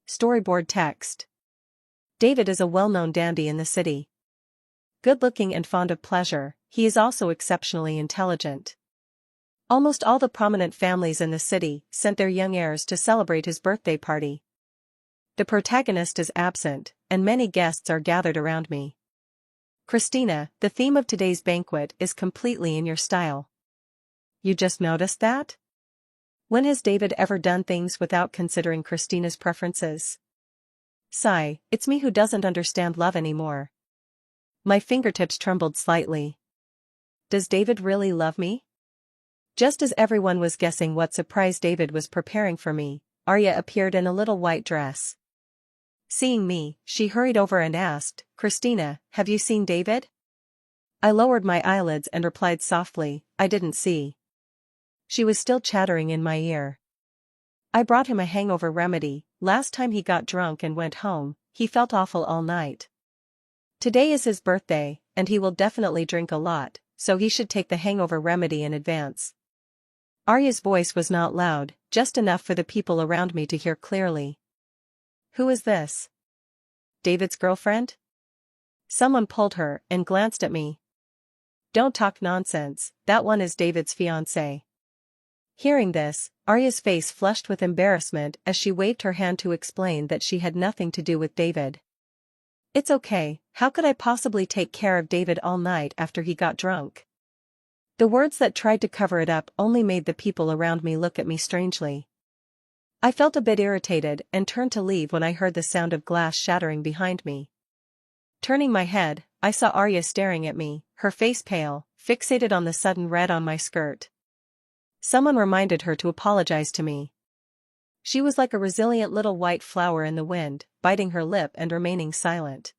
Storyboard text. David is a well-known dandy in the city. Good-looking and fond of pleasure, he is also exceptionally intelligent. Almost all the prominent families in the city sent their young heirs to celebrate his birthday party. The protagonist is absent, and many guests are gathered around me. Christina, the theme of today's banquet is completely in your style. You just noticed that? When has David ever done things without considering Christina's preferences? Sigh, it's me who doesn't understand love anymore. My fingertips trembled slightly. Does David really love me? Just as everyone was guessing what surprise David was preparing for me, Arya appeared in a little white dress. Seeing me, she hurried over and asked, "Christina, have you seen David?" I lowered my eyelids and replied softly, "I didn't see." She was still chattering in my ear. "I brought him a hangover remedy. Last time he got drunk and went home, he felt awful all night. Today is his birthday, and he will definitely drink a lot, so he should take the hangover remedy in advance." Arya's voice was not loud, just enough for the people around me to hear clearly. "Who is this? David's girlfriend?" Someone pulled her and glanced at me. "Don't talk nonsense, that one is David's fiancé." Hearing this, Arya's face flushed with embarrassment as she waved her hand to explain that she had nothing to do with David. "It's okay, how could I possibly take care of David all night after he got drunk?" The words that tried to cover it up only made the people around me look at me strangely. I felt a bit irritated and turned to leave when I heard the sound of glass shattering behind me. Turning my head, I saw Arya staring at me, her face pale, fixated on the sudden red on my skirt. Someone reminded her to apologize to me. She was like a resilient little white flower in the wind, biting her lip and remaining silent.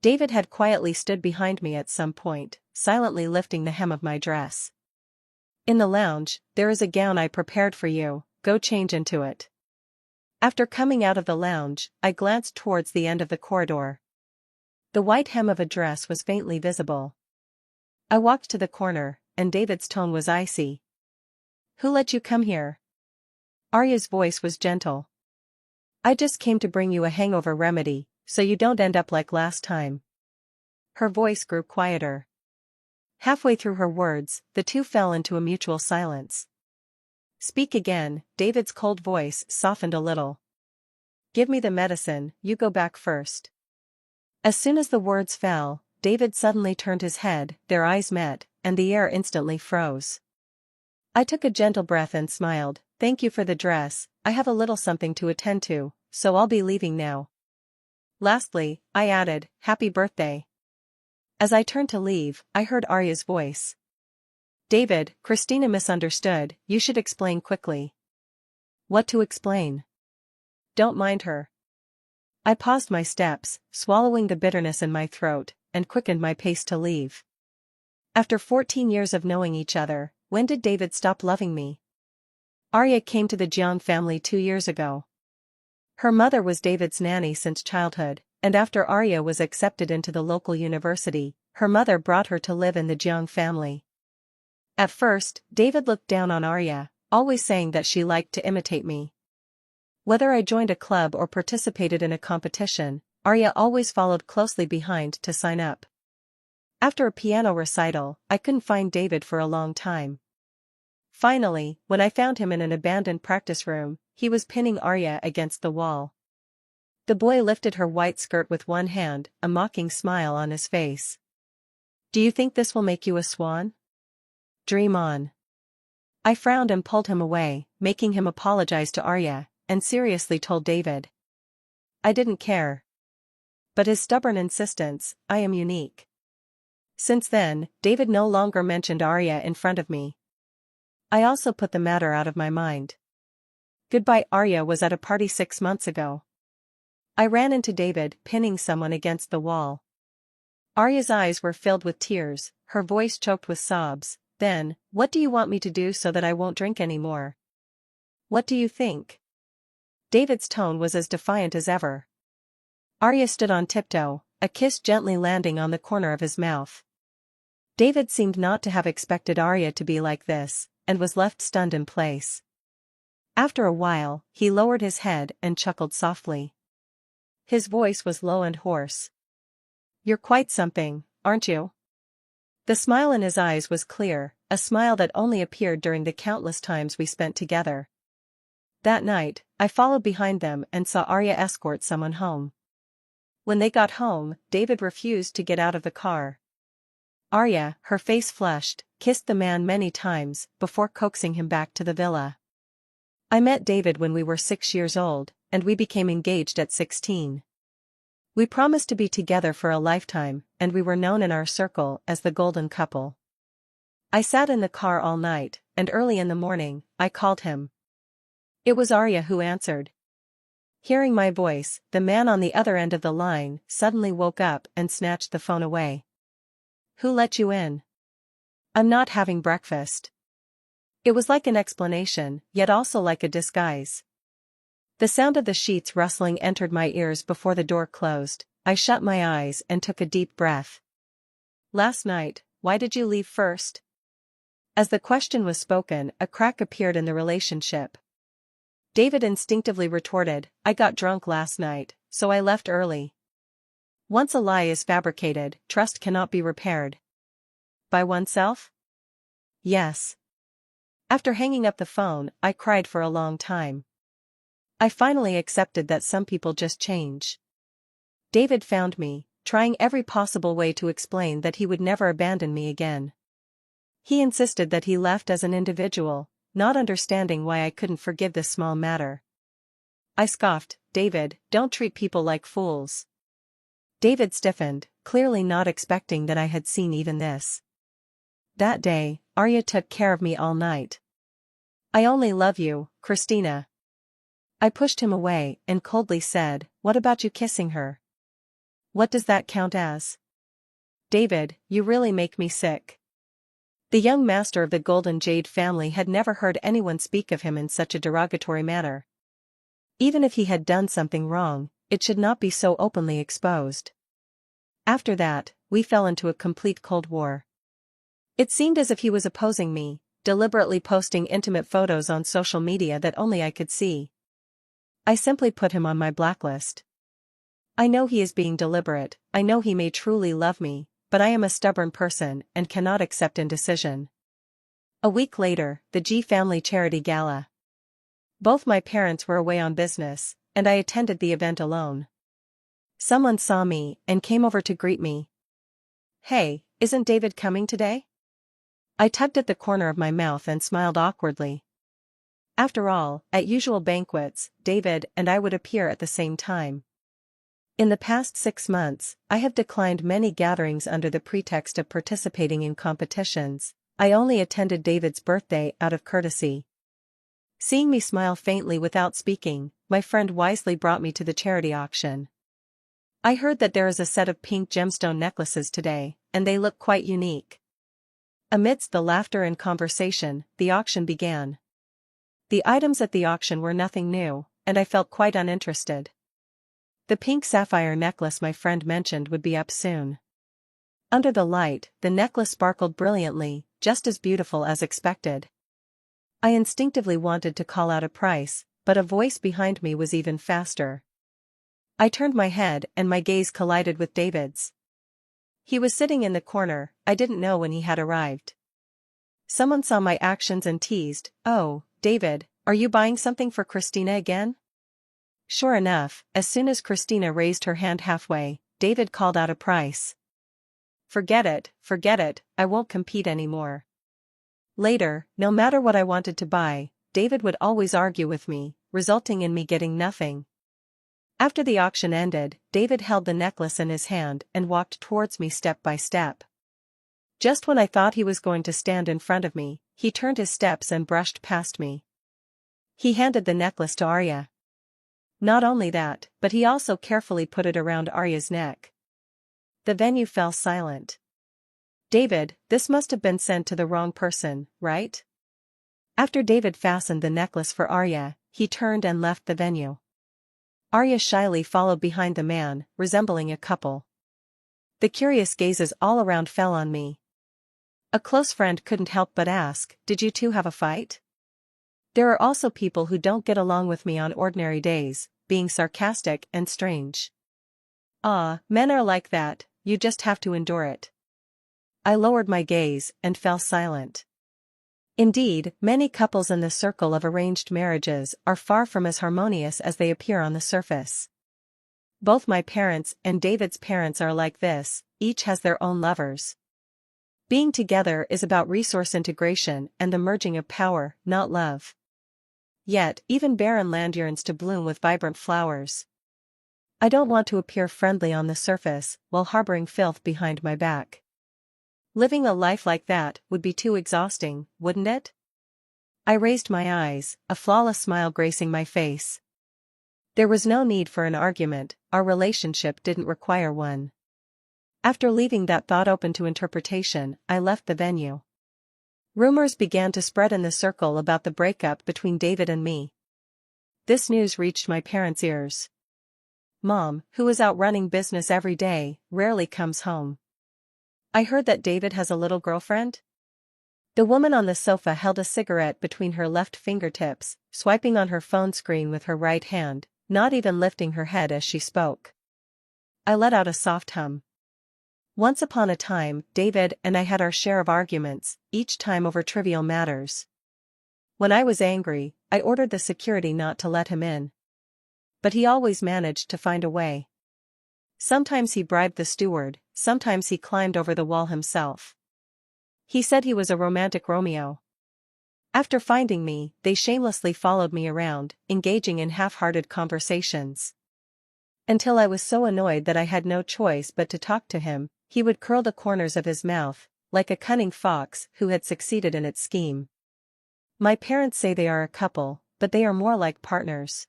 David had quietly stood behind me at some point, silently lifting the hem of my dress. "In the lounge, there is a gown I prepared for you, go change into it." After coming out of the lounge, I glanced towards the end of the corridor. The white hem of a dress was faintly visible. I walked to the corner, and David's tone was icy. "Who let you come here?" Arya's voice was gentle. "I just came to bring you a hangover remedy, so you don't end up like last time." Her voice grew quieter. Halfway through her words, the two fell into a mutual silence. "Speak again," David's cold voice softened a little. "Give me the medicine, you go back first." As soon as the words fell, David suddenly turned his head, their eyes met, and the air instantly froze. I took a gentle breath and smiled. "Thank you for the dress, I have a little something to attend to, so I'll be leaving now." Lastly, I added, "Happy birthday." As I turned to leave, I heard Arya's voice. "David, Christina misunderstood, you should explain quickly." "What to explain?" "Don't mind her." I paused my steps, swallowing the bitterness in my throat, and quickened my pace to leave. After 14 years of knowing each other, when did David stop loving me? Arya came to the Jiang family 2 years ago. Her mother was David's nanny since childhood, and after Arya was accepted into the local university, her mother brought her to live in the Jiang family. At first, David looked down on Arya, always saying that she liked to imitate me. Whether I joined a club or participated in a competition, Arya always followed closely behind to sign up. After a piano recital, I couldn't find David for a long time. Finally, when I found him in an abandoned practice room, he was pinning Arya against the wall. The boy lifted her white skirt with one hand, a mocking smile on his face. "Do you think this will make you a swan? Dream on." I frowned and pulled him away, making him apologize to Arya, and seriously told David. I didn't care. But his stubborn insistence, "I am unique." Since then, David no longer mentioned Arya in front of me. I also put the matter out of my mind. Goodbye. Arya was at a party 6 months ago. I ran into David pinning someone against the wall. Arya's eyes were filled with tears, her voice choked with sobs. "Then, what do you want me to do so that I won't drink anymore? What do you think?" David's tone was as defiant as ever. Arya stood on tiptoe, a kiss gently landing on the corner of his mouth. David seemed not to have expected Arya to be like this, and was left stunned in place. After a while, he lowered his head and chuckled softly. His voice was low and hoarse. "You're quite something, aren't you?" The smile in his eyes was clear, a smile that only appeared during the countless times we spent together. That night, I followed behind them and saw Arya escort someone home. When they got home, David refused to get out of the car. Arya, her face flushed, kissed the man many times before coaxing him back to the villa. I met David when we were 6 years old, and we became engaged at 16. We promised to be together for a lifetime, and we were known in our circle as the golden couple. I sat in the car all night, and early in the morning, I called him. It was Arya who answered. Hearing my voice, the man on the other end of the line suddenly woke up and snatched the phone away. "Who let you in?" "I'm not having breakfast." It was like an explanation, yet also like a disguise. The sound of the sheets rustling entered my ears before the door closed. I shut my eyes and took a deep breath. "Last night, why did you leave first?" As the question was spoken, a crack appeared in the relationship. David instinctively retorted, "I got drunk last night, so I left early." Once a lie is fabricated, trust cannot be repaired. By oneself? Yes. After hanging up the phone, I cried for a long time. I finally accepted that some people just change. David found me, trying every possible way to explain that he would never abandon me again. He insisted that he left as an individual, not understanding why I couldn't forgive this small matter. I scoffed, "David, don't treat people like fools." David stiffened, clearly not expecting that I had seen even this. That day, Arya took care of me all night. "I only love you, Christina." I pushed him away and coldly said, "What about you kissing her? What does that count as?" "David, you really make me sick." The young master of the Golden Jade family had never heard anyone speak of him in such a derogatory manner. Even if he had done something wrong, it should not be so openly exposed. After that, we fell into a complete cold war. It seemed as if he was opposing me, deliberately posting intimate photos on social media that only I could see. I simply put him on my blacklist. I know he is being deliberate, I know he may truly love me, but I am a stubborn person and cannot accept indecision. A week later, the G family charity gala. Both my parents were away on business, and I attended the event alone. Someone saw me and came over to greet me. "Hey, isn't David coming today?" I tugged at the corner of my mouth and smiled awkwardly. After all, at usual banquets, David and I would appear at the same time. In the past 6 months, I have declined many gatherings under the pretext of participating in competitions. I only attended David's birthday out of courtesy. Seeing me smile faintly without speaking, my friend wisely brought me to the charity auction. "I heard that there is a set of pink gemstone necklaces today, and they look quite unique." Amidst the laughter and conversation, the auction began. The items at the auction were nothing new, and I felt quite uninterested. The pink sapphire necklace my friend mentioned would be up soon. Under the light, the necklace sparkled brilliantly, just as beautiful as expected. I instinctively wanted to call out a price, but a voice behind me was even faster. I turned my head and my gaze collided with David's. He was sitting in the corner. I didn't know when he had arrived. Someone saw my actions and teased, "Oh, David, are you buying something for Christina again?" Sure enough, as soon as Christina raised her hand halfway, David called out a price. Forget it, I won't compete anymore." Later, no matter what I wanted to buy, David would always argue with me, resulting in me getting nothing. After the auction ended, David held the necklace in his hand and walked towards me step by step. Just when I thought he was going to stand in front of me, he turned his steps and brushed past me. He handed the necklace to Arya. Not only that, but he also carefully put it around Arya's neck. The venue fell silent. "David, this must have been sent to the wrong person, right?" After David fastened the necklace for Arya, he turned and left the venue. Arya shyly followed behind the man, resembling a couple. The curious gazes all around fell on me. A close friend couldn't help but ask, "Did you two have a fight?" There are also people who don't get along with me on ordinary days, being sarcastic and strange. Ah, men are like that, you just have to endure it. I lowered my gaze and fell silent. Indeed, many couples in the circle of arranged marriages are far from as harmonious as they appear on the surface. Both my parents and David's parents are like this, each has their own lovers. Being together is about resource integration and the merging of power, not love. Yet, even barren land yearns to bloom with vibrant flowers. I don't want to appear friendly on the surface while harboring filth behind my back. Living a life like that would be too exhausting, wouldn't it? I raised my eyes, a flawless smile gracing my face. There was no need for an argument, our relationship didn't require one. After leaving that thought open to interpretation, I left the venue. Rumors began to spread in the circle about the breakup between David and me. This news reached my parents' ears. Mom, who is out running business every day, rarely comes home. I heard that David has a little girlfriend? The woman on the sofa held a cigarette between her left fingertips, swiping on her phone screen with her right hand, not even lifting her head as she spoke. I let out a soft hum. Once upon a time, David and I had our share of arguments, each time over trivial matters. When I was angry, I ordered the security not to let him in. But he always managed to find a way. Sometimes he bribed the steward, sometimes he climbed over the wall himself. He said he was a romantic Romeo. After finding me, they shamelessly followed me around, engaging in half-hearted conversations. Until I was so annoyed that I had no choice but to talk to him, he would curl the corners of his mouth, like a cunning fox who had succeeded in its scheme. My parents say they are a couple, but they are more like partners.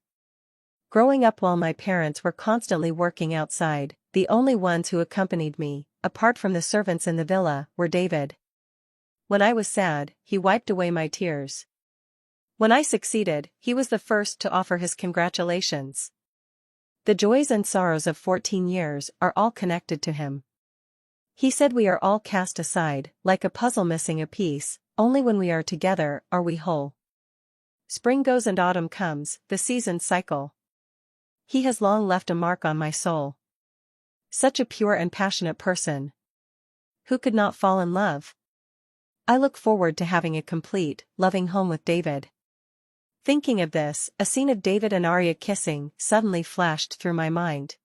Growing up while my parents were constantly working outside, the only ones who accompanied me, apart from the servants in the villa, were David. When I was sad, he wiped away my tears. When I succeeded, he was the first to offer his congratulations. The joys and sorrows of 14 years are all connected to him. He said we are all cast aside, like a puzzle missing a piece, only when we are together are we whole. Spring goes and autumn comes, the seasons cycle. He has long left a mark on my soul. Such a pure and passionate person. Who could not fall in love? I look forward to having a complete, loving home with David. Thinking of this, a scene of David and Arya kissing suddenly flashed through my mind.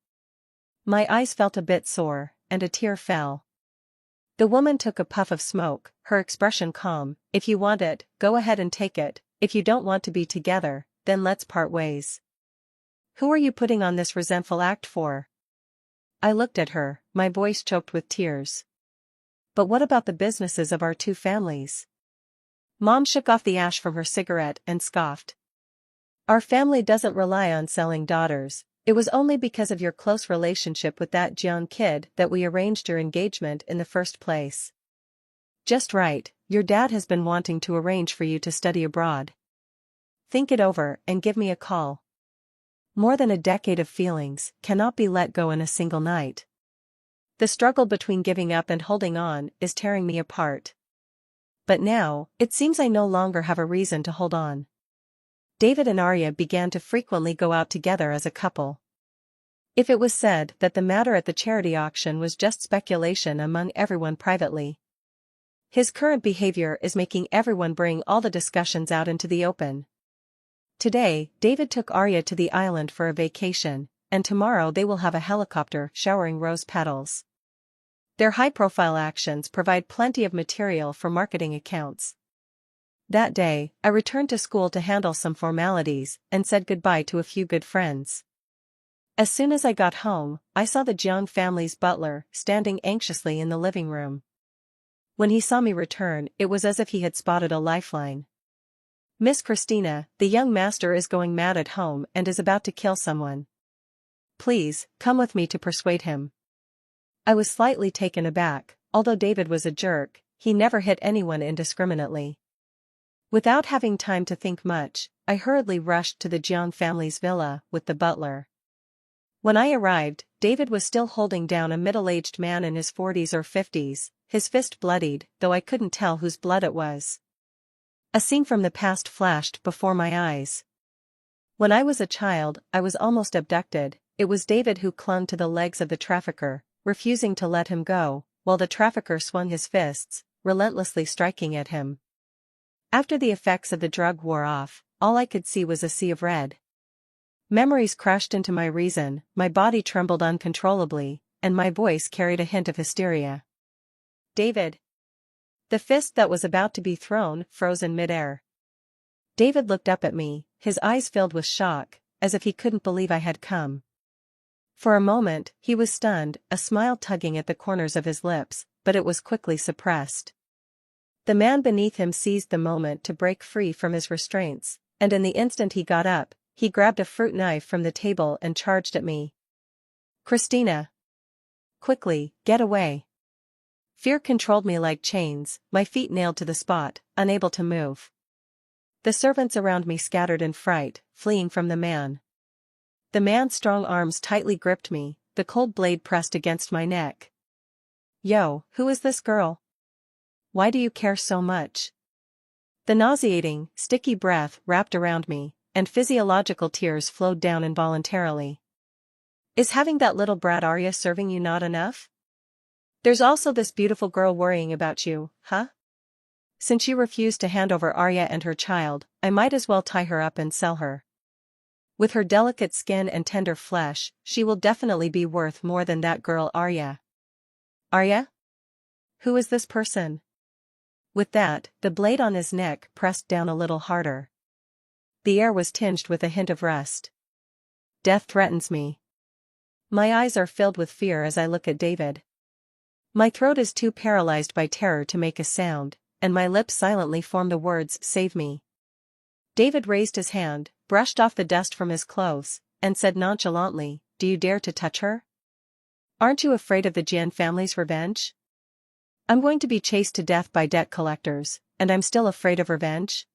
My eyes felt a bit sore, and a tear fell. The woman took a puff of smoke, her expression calm. If you want it, go ahead and take it. If you don't want to be together, then let's part ways. Who are you putting on this resentful act for? I looked at her, my voice choked with tears. But what about the businesses of our two families? Mom shook off the ash from her cigarette and scoffed. Our family doesn't rely on selling daughters. It was only because of your close relationship with that young kid that we arranged your engagement in the first place. Just right, your dad has been wanting to arrange for you to study abroad. Think it over and give me a call. More than a decade of feelings cannot be let go in a single night. The struggle between giving up and holding on is tearing me apart. But now, it seems I no longer have a reason to hold on. David and Arya began to frequently go out together as a couple. If it was said that the matter at the charity auction was just speculation among everyone privately, his current behavior is making everyone bring all the discussions out into the open. Today, David took Arya to the island for a vacation, and tomorrow they will have a helicopter showering rose petals. Their high-profile actions provide plenty of material for marketing accounts. That day, I returned to school to handle some formalities and said goodbye to a few good friends. As soon as I got home, I saw the Jiang family's butler standing anxiously in the living room. When he saw me return, it was as if he had spotted a lifeline. Miss Christina, the young master is going mad at home and is about to kill someone. Please, come with me to persuade him. I was slightly taken aback. Although David was a jerk, he never hit anyone indiscriminately. Without having time to think much, I hurriedly rushed to the Jiang family's villa with the butler. When I arrived, David was still holding down a middle-aged man in his 40s or 50s, his fist bloodied, though I couldn't tell whose blood it was. A scene from the past flashed before my eyes. When I was a child, I was almost abducted. It was David who clung to the legs of the trafficker, refusing to let him go, while the trafficker swung his fists, relentlessly striking at him. After the effects of the drug wore off, all I could see was a sea of red. Memories crashed into my reason, my body trembled uncontrollably, and my voice carried a hint of hysteria. David. The fist that was about to be thrown froze in midair. David looked up at me, his eyes filled with shock, as if he couldn't believe I had come. For a moment, he was stunned, a smile tugging at the corners of his lips, but it was quickly suppressed. The man beneath him seized the moment to break free from his restraints, and in the instant he got up, he grabbed a fruit knife from the table and charged at me. Christina! Quickly, get away! Fear controlled me like chains, my feet nailed to the spot, unable to move. The servants around me scattered in fright, fleeing from the man. The man's strong arms tightly gripped me, the cold blade pressed against my neck. Yo, who is this girl? Why do you care so much? The nauseating, sticky breath wrapped around me, and physiological tears flowed down involuntarily. Is having that little brat Arya serving you not enough? There's also this beautiful girl worrying about you, huh? Since you refused to hand over Arya and her child, I might as well tie her up and sell her. With her delicate skin and tender flesh, she will definitely be worth more than that girl Arya. Arya? Who is this person? With that, the blade on his neck pressed down a little harder. The air was tinged with a hint of rust. Death threatens me. My eyes are filled with fear as I look at David. My throat is too paralyzed by terror to make a sound, and my lips silently form the words, "Save me." David raised his hand, brushed off the dust from his clothes, and said nonchalantly, "Do you dare to touch her? Aren't you afraid of the Jian family's revenge? I'm going to be chased to death by debt collectors, and I'm still afraid of revenge.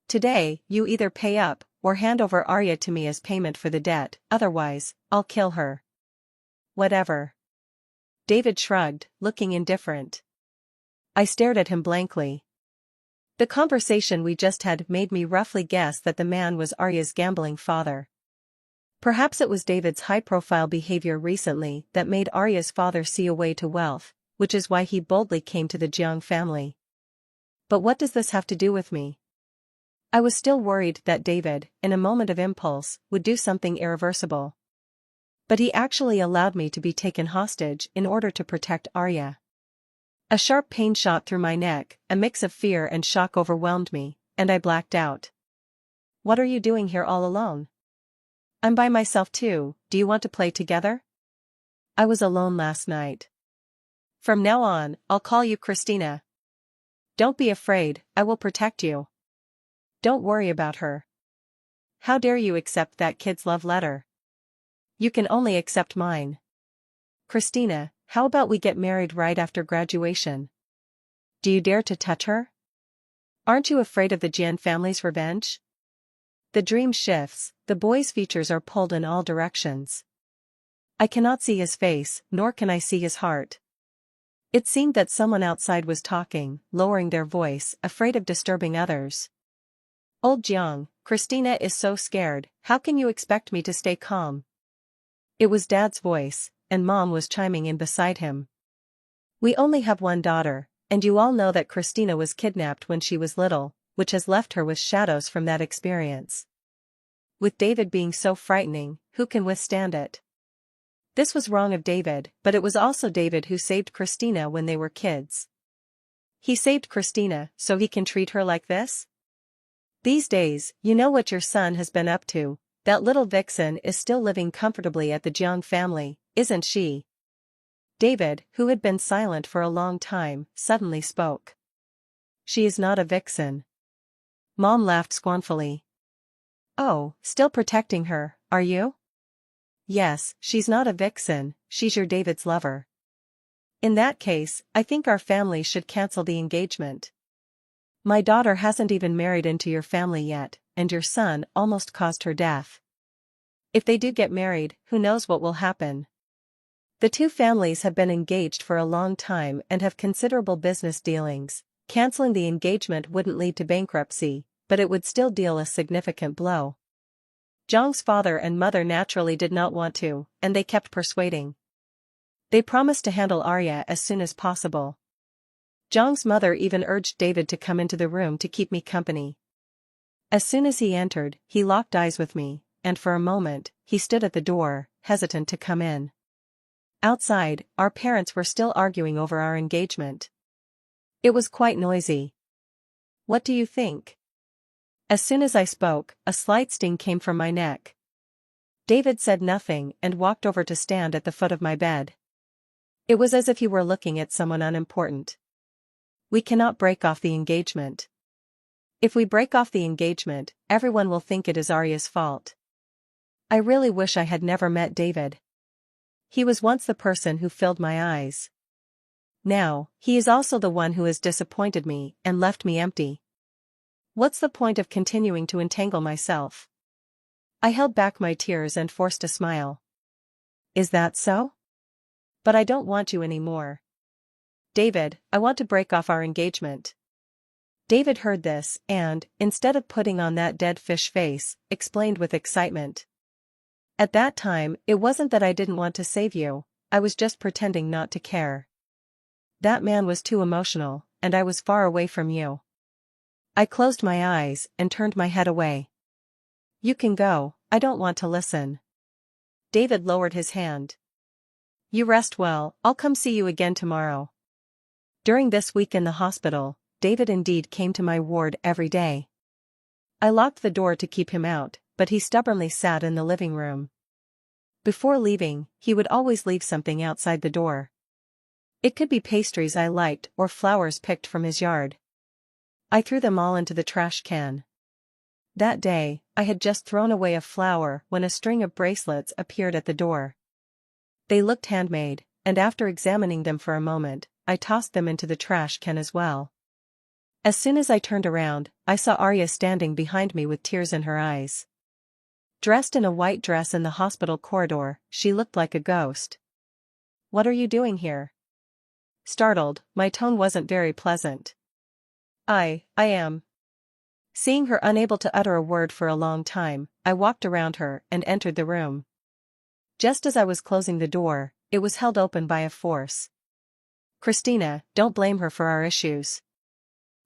Today, you either pay up, or hand over Arya to me as payment for the debt, otherwise, I'll kill her." Whatever. David shrugged, looking indifferent. I stared at him blankly. The conversation we just had made me roughly guess that the man was Arya's gambling father. Perhaps it was David's high-profile behavior recently that made Arya's father see a way to wealth, which is why he boldly came to the Jiang family. But what does this have to do with me? I was still worried that David, in a moment of impulse, would do something irreversible. But he actually allowed me to be taken hostage in order to protect Arya. A sharp pain shot through my neck, a mix of fear and shock overwhelmed me, and I blacked out. What are you doing here all alone? I'm by myself too, do you want to play together? I was alone last night. From now on, I'll call you Christina. Don't be afraid, I will protect you. Don't worry about her. How dare you accept that kid's love letter? You can only accept mine. Christina, how about we get married right after graduation? Do you dare to touch her? Aren't you afraid of the Jian family's revenge? The dream shifts, the boy's features are pulled in all directions. I cannot see his face, nor can I see his heart. It seemed that someone outside was talking, lowering their voice, afraid of disturbing others. Old Jiang, Christina is so scared, how can you expect me to stay calm? It was Dad's voice, and Mom was chiming in beside him. We only have one daughter, and you all know that Christina was kidnapped when she was little, which has left her with shadows from that experience. With David being so frightening, who can withstand it? This was wrong of David, but it was also David who saved Christina when they were kids. He saved Christina, so he can treat her like this? These days, you know what your son has been up to. That little vixen is still living comfortably at the Jiang family, isn't she? David, who had been silent for a long time, suddenly spoke. She is not a vixen. Mom laughed scornfully. Oh, still protecting her, are you? Yes, she's not a vixen, she's your David's lover. In that case, I think our family should cancel the engagement. My daughter hasn't even married into your family yet, and your son almost caused her death. If they do get married, who knows what will happen? The two families have been engaged for a long time and have considerable business dealings, Canceling the engagement wouldn't lead to bankruptcy, but it would still deal a significant blow. Zhang's father and mother naturally did not want to, and they kept persuading. They promised to handle Arya as soon as possible. Zhang's mother even urged David to come into the room to keep me company. As soon as he entered, he locked eyes with me, and for a moment, he stood at the door, hesitant to come in. Outside, our parents were still arguing over our engagement. It was quite noisy. "What do you think?" As soon as I spoke, a slight sting came from my neck. David said nothing and walked over to stand at the foot of my bed. It was as if he were looking at someone unimportant. "We cannot break off the engagement. If we break off the engagement, everyone will think it is Arya's fault." I really wish I had never met David. He was once the person who filled my eyes. Now, he is also the one who has disappointed me and left me empty. What's the point of continuing to entangle myself? I held back my tears and forced a smile. "Is that so? But I don't want you anymore. David, I want to break off our engagement." David heard this and, instead of putting on that dead fish face, explained with excitement. "At that time, it wasn't that I didn't want to save you, I was just pretending not to care. That man was too emotional, and I was far away from you." I closed my eyes and turned my head away. "You can go, I don't want to listen." David lowered his hand. "You rest well, I'll come see you again tomorrow." During this week in the hospital, David indeed came to my ward every day. I locked the door to keep him out, but he stubbornly sat in the living room. Before leaving, he would always leave something outside the door. It could be pastries I liked or flowers picked from his yard. I threw them all into the trash can. That day, I had just thrown away a flower when a string of bracelets appeared at the door. They looked handmade, and after examining them for a moment, I tossed them into the trash can as well. As soon as I turned around, I saw Arya standing behind me with tears in her eyes. Dressed in a white dress in the hospital corridor, she looked like a ghost. "What are you doing here?" Startled, my tone wasn't very pleasant. I am." Seeing her unable to utter a word for a long time, I walked around her and entered the room. Just as I was closing the door, it was held open by a force. "Christina, don't blame her for our issues.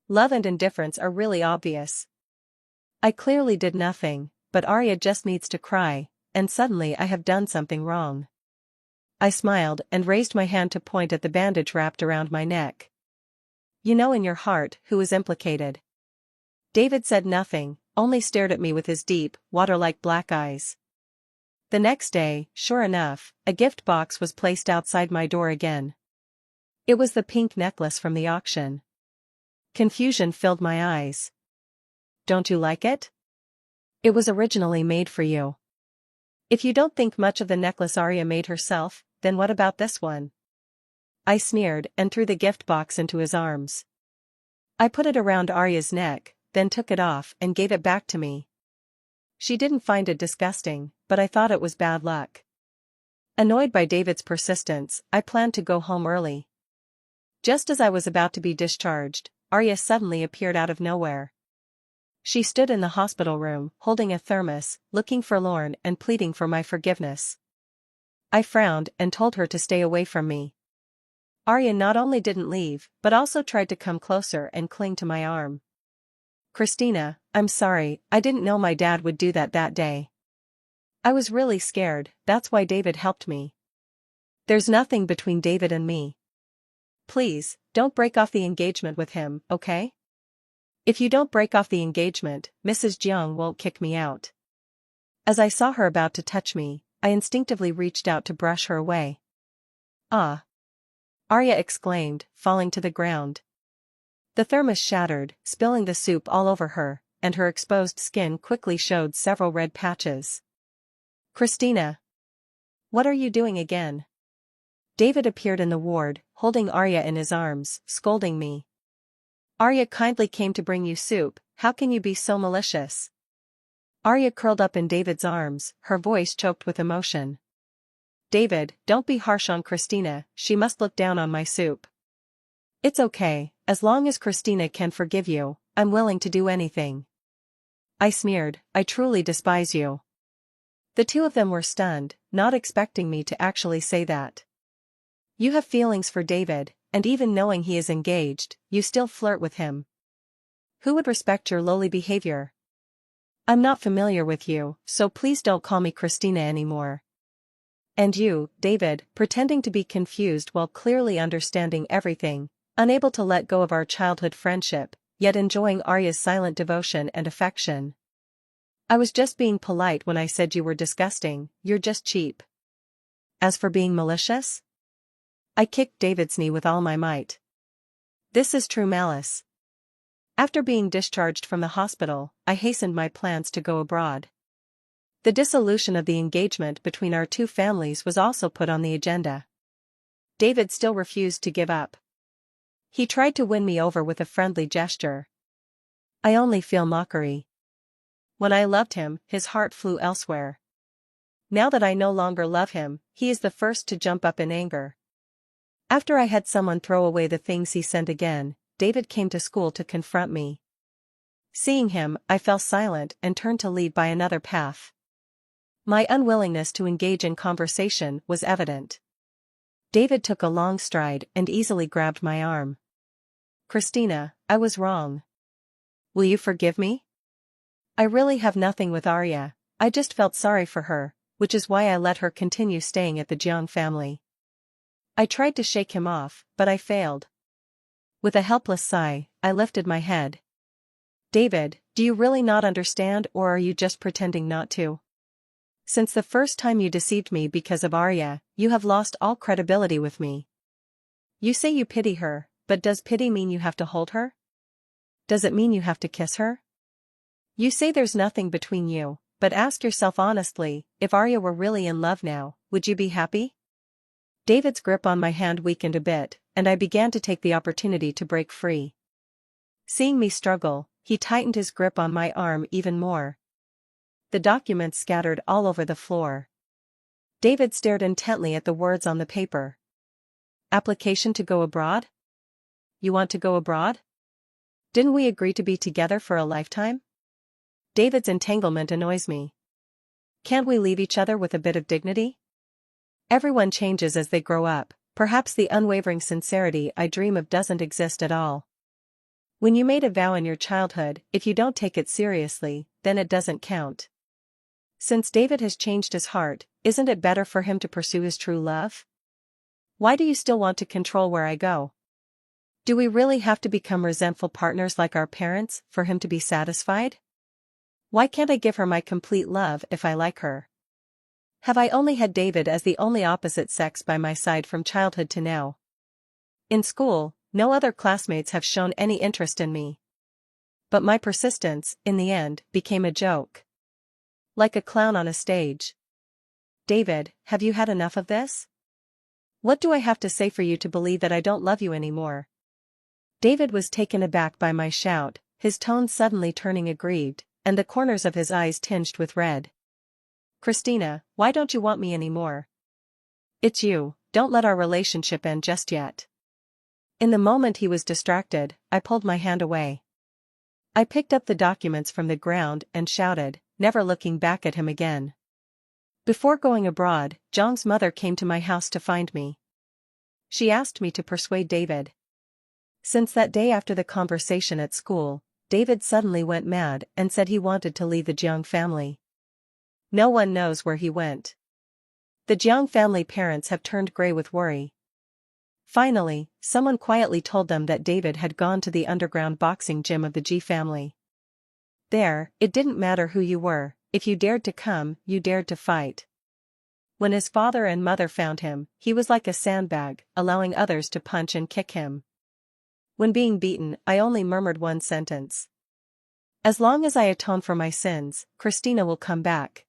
Love and indifference are really obvious. I clearly did nothing, but Arya just needs to cry, and suddenly I have done something wrong." I smiled and raised my hand to point at the bandage wrapped around my neck. "You know in your heart who is implicated." David said nothing, only stared at me with his deep, water-like black eyes. The next day, sure enough, a gift box was placed outside my door again. It was the pink necklace from the auction. Confusion filled my eyes. "Don't you like it? It was originally made for you. If you don't think much of the necklace Arya made herself, then what about this one?" I sneered and threw the gift box into his arms. I put it around Arya's neck, then took it off and gave it back to me. She didn't find it disgusting, but I thought it was bad luck. Annoyed by David's persistence, I planned to go home early. Just as I was about to be discharged, Arya suddenly appeared out of nowhere. She stood in the hospital room, holding a thermos, looking forlorn and pleading for my forgiveness. I frowned and told her to stay away from me. Arya not only didn't leave, but also tried to come closer and cling to my arm. "Christina, I'm sorry, I didn't know my dad would do that day. I was really scared, that's why David helped me. There's nothing between David and me. Please, don't break off the engagement with him, okay? If you don't break off the engagement, Mrs. Jiang won't kick me out." As I saw her about to touch me, I instinctively reached out to brush her away. "Ah!" Arya exclaimed, falling to the ground. The thermos shattered, spilling the soup all over her, and her exposed skin quickly showed several red patches. "Christina! What are you doing again?" David appeared in the ward, holding Arya in his arms, scolding me. "Arya kindly came to bring you soup, how can you be so malicious?" Arya curled up in David's arms, her voice choked with emotion. "David, don't be harsh on Christina, she must look down on my soup." It's okay, as long as Christina can forgive you, I'm willing to do anything. I sneered, I truly despise you. The two of them were stunned, not expecting me to actually say that. You have feelings for David, and even knowing he is engaged, you still flirt with him. Who would respect your lowly behavior? I'm not familiar with you, so please don't call me Christina anymore. And you, David, pretending to be confused while clearly understanding everything, unable to let go of our childhood friendship, yet enjoying Arya's silent devotion and affection. I was just being polite when I said you were disgusting, you're just cheap. As for being malicious? I kicked David's knee with all my might. This is true malice. After being discharged from the hospital, I hastened my plans to go abroad. The dissolution of the engagement between our two families was also put on the agenda. David still refused to give up. He tried to win me over with a friendly gesture. I only feel mockery. When I loved him, his heart flew elsewhere. Now that I no longer love him, he is the first to jump up in anger. After I had someone throw away the things he sent again, David came to school to confront me. Seeing him, I fell silent and turned to lead by another path. My unwillingness to engage in conversation was evident. David took a long stride and easily grabbed my arm. Christina, I was wrong. Will you forgive me? I really have nothing with Arya, I just felt sorry for her, which is why I let her continue staying at the Jiang family. I tried to shake him off, but I failed. With a helpless sigh, I lifted my head. David, do you really not understand, or are you just pretending not to? Since the first time you deceived me because of Arya, you have lost all credibility with me. You say you pity her, but does pity mean you have to hold her? Does it mean you have to kiss her? You say there's nothing between you, but ask yourself honestly, if Arya were really in love now, would you be happy? David's grip on my hand weakened a bit, and I began to take the opportunity to break free. Seeing me struggle, he tightened his grip on my arm even more. The documents scattered all over the floor. David stared intently at the words on the paper. Application to go abroad? You want to go abroad? Didn't we agree to be together for a lifetime? David's entanglement annoys me. Can't we leave each other with a bit of dignity? Everyone changes as they grow up, perhaps the unwavering sincerity I dream of doesn't exist at all. When you made a vow in your childhood, if you don't take it seriously, then it doesn't count. Since David has changed his heart, isn't it better for him to pursue his true love? Why do you still want to control where I go? Do we really have to become resentful partners like our parents for him to be satisfied? Why can't I give her my complete love if I like her? Have I only had David as the only opposite sex by my side from childhood to now? In school, no other classmates have shown any interest in me. But my persistence, in the end, became a joke. Like a clown on a stage. David, have you had enough of this? What do I have to say for you to believe that I don't love you anymore? David was taken aback by my shout, his tone suddenly turning aggrieved, and the corners of his eyes tinged with red. Christina, why don't you want me anymore? It's you, don't let our relationship end just yet. In the moment he was distracted, I pulled my hand away. I picked up the documents from the ground and shouted, never looking back at him again. Before going abroad, Zhang's mother came to my house to find me. She asked me to persuade David. Since that day after the conversation at school, David suddenly went mad and said he wanted to leave the Jiang family. No one knows where he went. The Jiang family parents have turned gray with worry. Finally, someone quietly told them that David had gone to the underground boxing gym of the Ji family. There, it didn't matter who you were, if you dared to come, you dared to fight. When his father and mother found him, he was like a sandbag, allowing others to punch and kick him. When being beaten, I only murmured one sentence. As long as I atone for my sins, Christina will come back.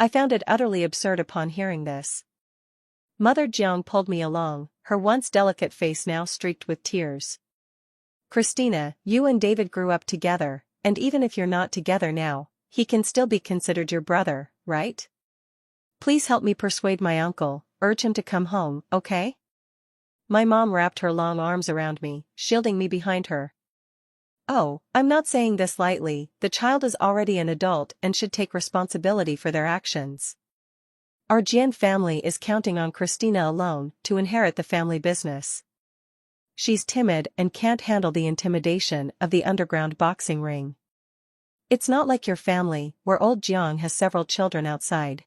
I found it utterly absurd upon hearing this. Mother Jiang pulled me along, her once delicate face now streaked with tears. Christina, you and David grew up together, and even if you're not together now, he can still be considered your brother, right? Please help me persuade my uncle, urge him to come home, okay? My mom wrapped her long arms around me, shielding me behind her. Oh, I'm not saying this lightly, the child is already an adult and should take responsibility for their actions. Our Jian family is counting on Christina alone to inherit the family business. She's timid and can't handle the intimidation of the underground boxing ring. It's not like your family, where old Jiang has several children outside.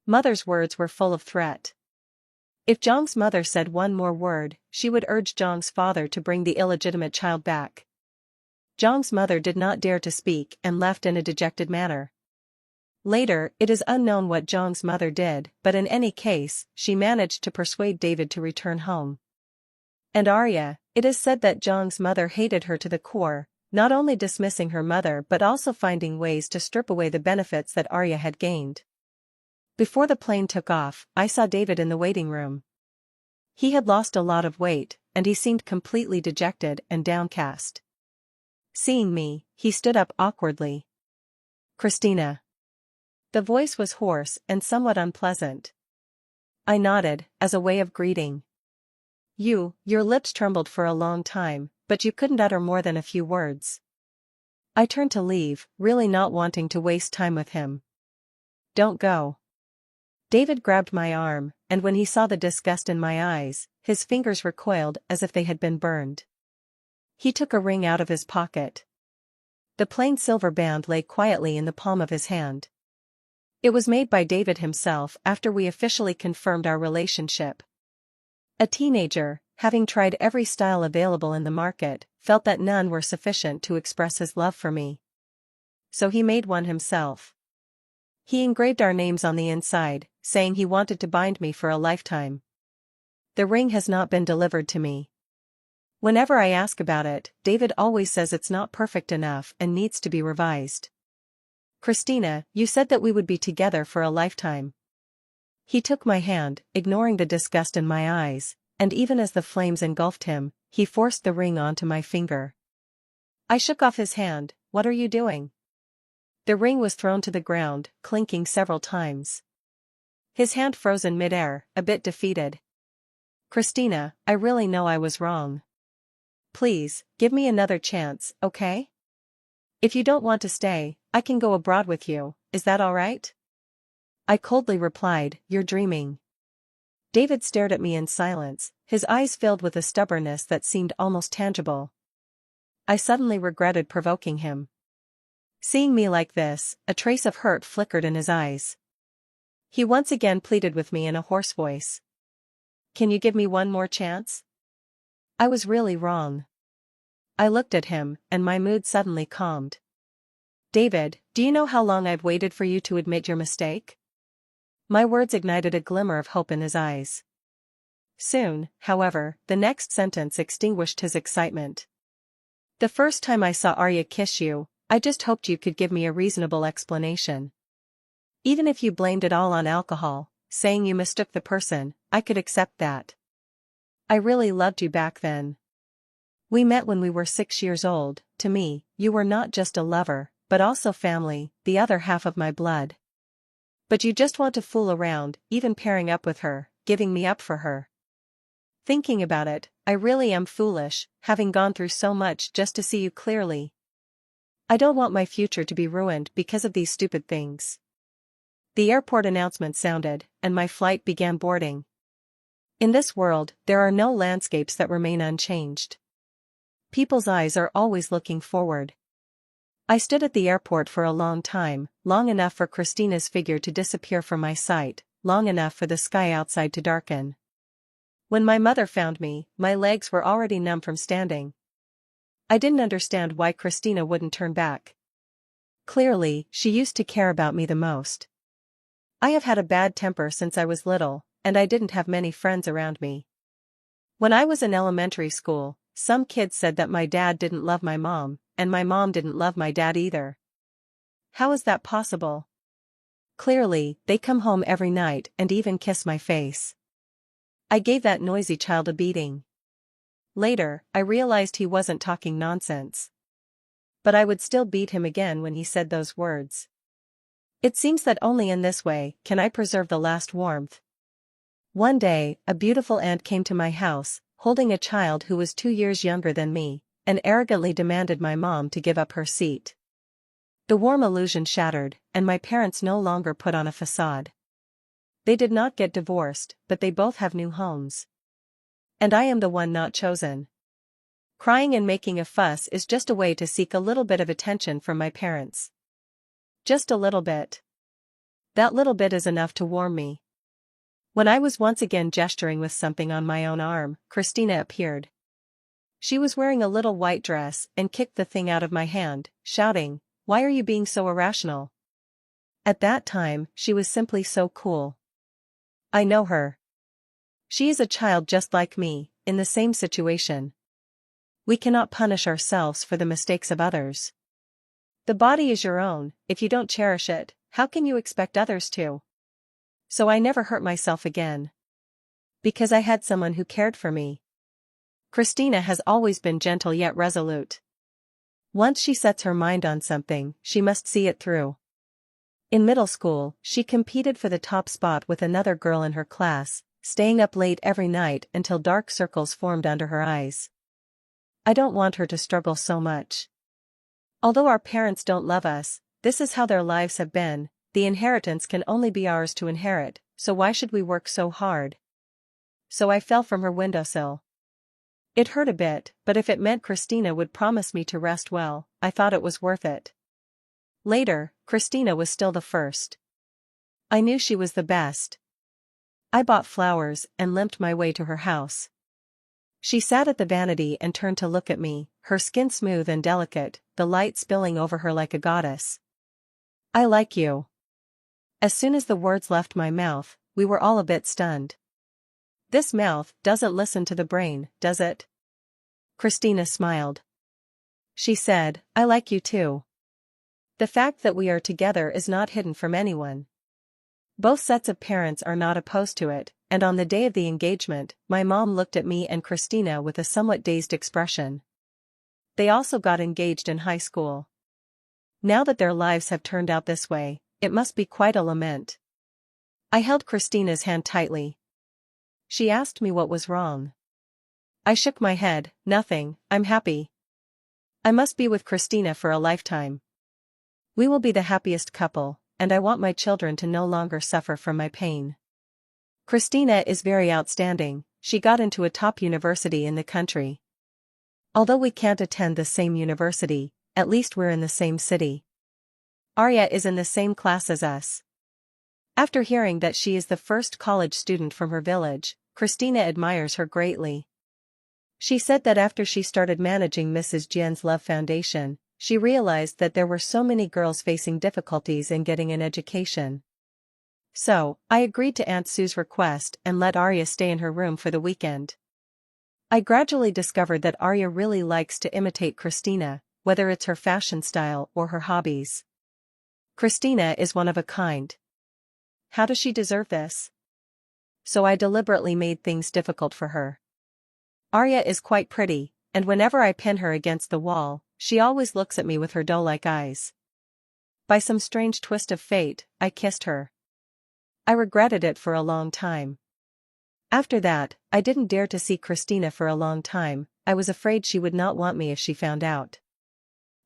Mother's words were full of threat. If Zhang's mother said one more word, she would urge Zhang's father to bring the illegitimate child back. Zhang's mother did not dare to speak and left in a dejected manner. Later, it is unknown what Zhang's mother did, but in any case, she managed to persuade David to return home. And Arya, it is said that Zhang's mother hated her to the core, not only dismissing her mother but also finding ways to strip away the benefits that Arya had gained. Before the plane took off, I saw David in the waiting room. He had lost a lot of weight, and he seemed completely dejected and downcast. Seeing me, he stood up awkwardly. "Christina." The voice was hoarse and somewhat unpleasant. I nodded, as a way of greeting. Your lips trembled for a long time, but you couldn't utter more than a few words. I turned to leave, really not wanting to waste time with him. "Don't go." David grabbed my arm, and when he saw the disgust in my eyes, his fingers recoiled as if they had been burned. He took a ring out of his pocket. The plain silver band lay quietly in the palm of his hand. It was made by David himself after we officially confirmed our relationship. A teenager, having tried every style available in the market, felt that none were sufficient to express his love for me. So he made one himself. He engraved our names on the inside, saying he wanted to bind me for a lifetime. The ring has not been delivered to me. Whenever I ask about it, David always says it's not perfect enough and needs to be revised. "Christina, you said that we would be together for a lifetime." He took my hand, ignoring the disgust in my eyes, and even as the flames engulfed him, he forced the ring onto my finger. I shook off his hand. "What are you doing?" The ring was thrown to the ground, clinking several times. His hand froze in midair, a bit defeated. "Christina, I really know I was wrong. Please, give me another chance, okay? If you don't want to stay, I can go abroad with you, is that all right?" I coldly replied, "You're dreaming." David stared at me in silence, his eyes filled with a stubbornness that seemed almost tangible. I suddenly regretted provoking him. Seeing me like this, a trace of hurt flickered in his eyes. He once again pleaded with me in a hoarse voice. "Can you give me one more chance?" I was really wrong. I looked at him, and my mood suddenly calmed. "David, do you know how long I've waited for you to admit your mistake?" My words ignited a glimmer of hope in his eyes. Soon, however, the next sentence extinguished his excitement. "The first time I saw Arya kiss you, I just hoped you could give me a reasonable explanation. Even if you blamed it all on alcohol, saying you mistook the person, I could accept that. I really loved you back then. We met when we were 6 years old. To me, you were not just a lover, but also family, the other half of my blood. But you just want to fool around, even pairing up with her, giving me up for her. Thinking about it, I really am foolish, having gone through so much just to see you clearly. I don't want my future to be ruined because of these stupid things." The airport announcement sounded, and my flight began boarding. In this world, there are no landscapes that remain unchanged. People's eyes are always looking forward. I stood at the airport for a long time, long enough for Christina's figure to disappear from my sight, long enough for the sky outside to darken. When my mother found me, my legs were already numb from standing. I didn't understand why Christina wouldn't turn back. Clearly, she used to care about me the most. I have had a bad temper since I was little, and I didn't have many friends around me. When I was in elementary school, some kids said that my dad didn't love my mom, and my mom didn't love my dad either. How is that possible? Clearly, they come home every night and even kiss my face. I gave that noisy child a beating. Later, I realized he wasn't talking nonsense. But I would still beat him again when he said those words. It seems that only in this way can I preserve the last warmth. One day, a beautiful aunt came to my house, holding a child who was 2 years younger than me, and arrogantly demanded my mom to give up her seat. The warm illusion shattered, and my parents no longer put on a facade. They did not get divorced, but they both have new homes. And I am the one not chosen. Crying and making a fuss is just a way to seek a little bit of attention from my parents. Just a little bit. That little bit is enough to warm me. When I was once again gesturing with something on my own arm, Christina appeared. She was wearing a little white dress and kicked the thing out of my hand, shouting, "Why are you being so irrational?" At that time, she was simply so cool. I know her. She is a child just like me, in the same situation. We cannot punish ourselves for the mistakes of others. The body is your own. If you don't cherish it, how can you expect others to? So I never hurt myself again. Because I had someone who cared for me. Christina has always been gentle yet resolute. Once she sets her mind on something, she must see it through. In middle school, she competed for the top spot with another girl in her class, staying up late every night until dark circles formed under her eyes. I don't want her to struggle so much. Although our parents don't love us, this is how their lives have been. The inheritance can only be ours to inherit, so why should we work so hard? So I fell from her windowsill. It hurt a bit, but if it meant Christina would promise me to rest well, I thought it was worth it. Later, Christina was still the first. I knew she was the best. I bought flowers and limped my way to her house. She sat at the vanity and turned to look at me, her skin smooth and delicate, the light spilling over her like a goddess. "I like you." As soon as the words left my mouth, we were all a bit stunned. This mouth doesn't listen to the brain, does it? Christina smiled. She said, "I like you too." The fact that we are together is not hidden from anyone. Both sets of parents are not opposed to it, and on the day of the engagement, my mom looked at me and Christina with a somewhat dazed expression. They also got engaged in high school. Now that their lives have turned out this way, it must be quite a lament. I held Christina's hand tightly. She asked me what was wrong. I shook my head, "Nothing, I'm happy. I must be with Christina for a lifetime. We will be the happiest couple, and I want my children to no longer suffer from my pain." Christina is very outstanding. She got into a top university in the country. Although we can't attend the same university, at least we're in the same city. Arya is in the same class as us. After hearing that she is the first college student from her village, Christina admires her greatly. She said that after she started managing Mrs. Jian's Love Foundation, she realized that there were so many girls facing difficulties in getting an education. So, I agreed to Aunt Sue's request and let Arya stay in her room for the weekend. I gradually discovered that Arya really likes to imitate Christina, whether it's her fashion style or her hobbies. Christina is one of a kind. How does she deserve this? So I deliberately made things difficult for her. Arya is quite pretty, and whenever I pin her against the wall, she always looks at me with her doe-like eyes. By some strange twist of fate, I kissed her. I regretted it for a long time. After that, I didn't dare to see Christina for a long time. I was afraid she would not want me if she found out.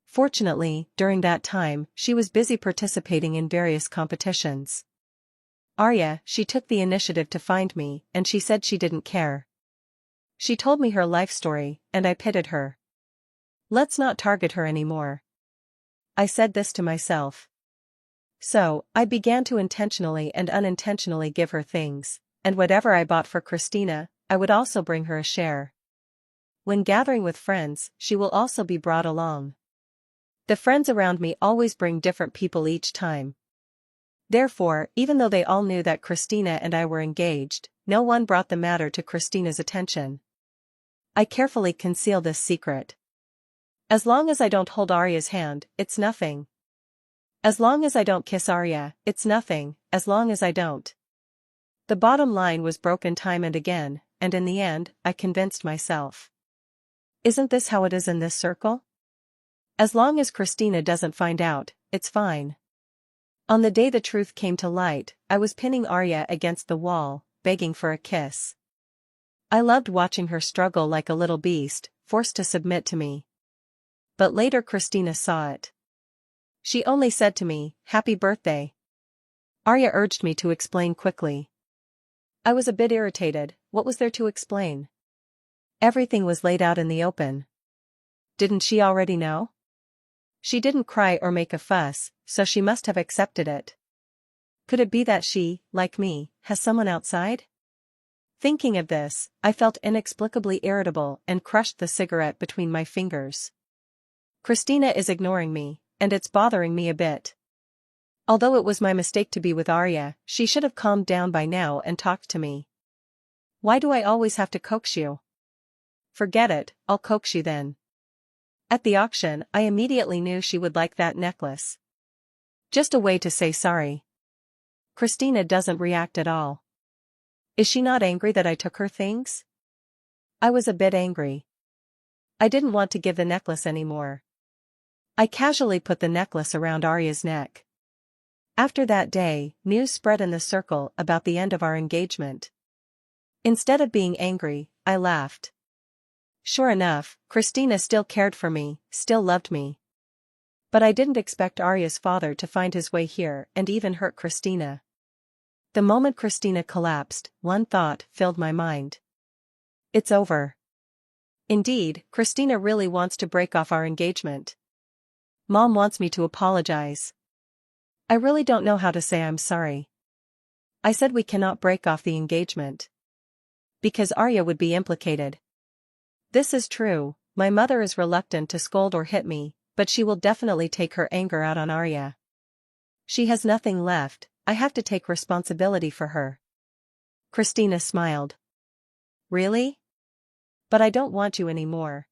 Fortunately, during that time, she was busy participating in various competitions. Arya, she took the initiative to find me, and she said she didn't care. She told me her life story, and I pitied her. Let's not target her anymore. I said this to myself. So, I began to intentionally and unintentionally give her things, and whatever I bought for Christina, I would also bring her a share. When gathering with friends, she will also be brought along. The friends around me always bring different people each time. Therefore, even though they all knew that Christina and I were engaged, no one brought the matter to Christina's attention. I carefully conceal this secret. As long as I don't hold Arya's hand, it's nothing. As long as I don't kiss Arya, it's nothing, as long as I don't. The bottom line was broken time and again, and in the end, I convinced myself. Isn't this how it is in this circle? As long as Christina doesn't find out, it's fine. On the day the truth came to light, I was pinning Arya against the wall, begging for a kiss. I loved watching her struggle like a little beast, forced to submit to me. But later Christina saw it. She only said to me, "Happy birthday." Arya urged me to explain quickly. I was a bit irritated. What was there to explain? Everything was laid out in the open. Didn't she already know? She didn't cry or make a fuss, so she must have accepted it. Could it be that she, like me, has someone outside? Thinking of this, I felt inexplicably irritable and crushed the cigarette between my fingers. Christina is ignoring me, and it's bothering me a bit. Although it was my mistake to be with Arya, she should have calmed down by now and talked to me. Why do I always have to coax you? Forget it, I'll coax you then. At the auction, I immediately knew she would like that necklace. Just a way to say sorry. Christina doesn't react at all. Is she not angry that I took her things? I was a bit angry. I didn't want to give the necklace anymore. I casually put the necklace around Arya's neck. After that day, news spread in the circle about the end of our engagement. Instead of being angry, I laughed. Sure enough, Christina still cared for me, still loved me. But I didn't expect Arya's father to find his way here and even hurt Christina. The moment Christina collapsed, one thought filled my mind. It's over. Indeed, Christina really wants to break off our engagement. Mom wants me to apologize. I really don't know how to say I'm sorry. I said we cannot break off the engagement. Because Arya would be implicated. This is true, my mother is reluctant to scold or hit me, but she will definitely take her anger out on Arya. She has nothing left, I have to take responsibility for her. Christina smiled. Really? But I don't want you anymore.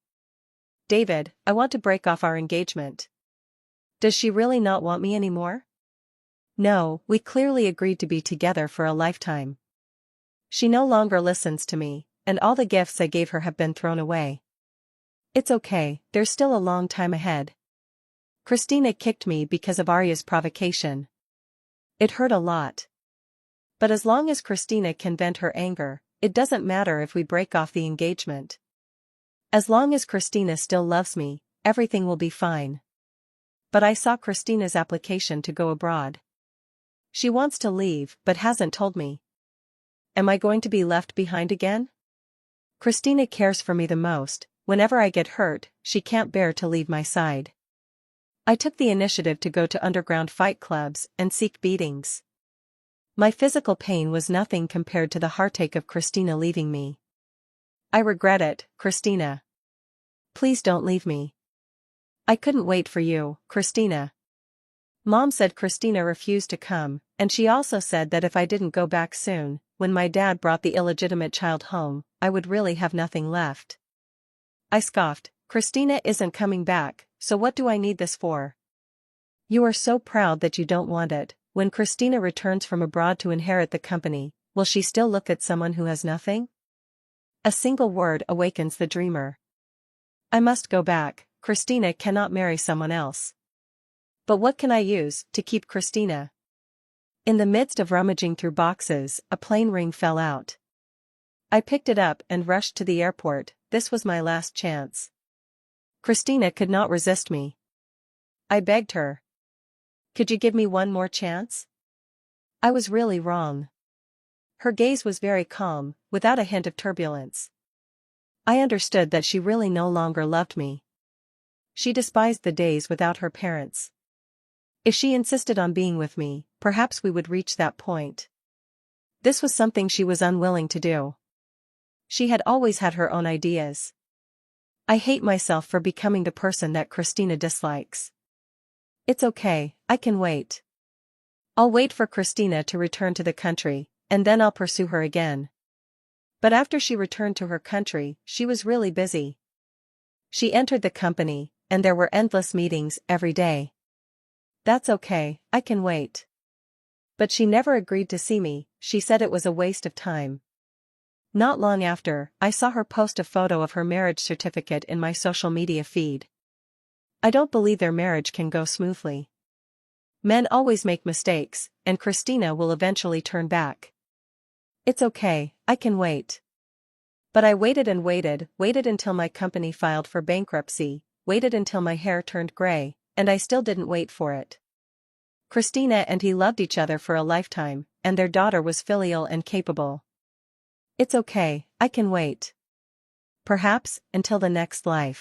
David, I want to break off our engagement. Does she really not want me anymore? No, we clearly agreed to be together for a lifetime. She no longer listens to me, and all the gifts I gave her have been thrown away. It's okay, there's still a long time ahead. Christina kicked me because of Arya's provocation. It hurt a lot. But as long as Christina can vent her anger, it doesn't matter if we break off the engagement. As long as Christina still loves me, everything will be fine. But I saw Christina's application to go abroad. She wants to leave but hasn't told me. Am I going to be left behind again? Christina cares for me the most. Whenever I get hurt, she can't bear to leave my side. I took the initiative to go to underground fight clubs and seek beatings. My physical pain was nothing compared to the heartache of Christina leaving me. I regret it, Christina. Please don't leave me. I couldn't wait for you, Christina. Mom said Christina refused to come, and she also said that if I didn't go back soon, when my dad brought the illegitimate child home, I would really have nothing left. I scoffed, Christina isn't coming back, so what do I need this for? You are so proud that you don't want it. When Christina returns from abroad to inherit the company, will she still look at someone who has nothing? A single word awakens the dreamer. I must go back, Christina cannot marry someone else. But what can I use to keep Christina? In the midst of rummaging through boxes, a plain ring fell out. I picked it up and rushed to the airport. This was my last chance. Christina could not resist me. I begged her. Could you give me one more chance? I was really wrong. Her gaze was very calm, without a hint of turbulence. I understood that she really no longer loved me. She despised the days without her parents. If she insisted on being with me, perhaps we would reach that point. This was something she was unwilling to do. She had always had her own ideas. I hate myself for becoming the person that Christina dislikes. It's okay, I can wait. I'll wait for Christina to return to the country, and then I'll pursue her again. But after she returned to her country, she was really busy. She entered the company, and there were endless meetings every day. That's okay, I can wait. But she never agreed to see me, she said it was a waste of time. Not long after, I saw her post a photo of her marriage certificate in my social media feed. I don't believe their marriage can go smoothly. Men always make mistakes, and Christina will eventually turn back. It's okay, I can wait. But I waited and waited, waited until my company filed for bankruptcy, waited until my hair turned gray, and I still didn't wait for it. Christina and he loved each other for a lifetime, and their daughter was filial and capable. It's okay, I can wait. Perhaps, until the next life.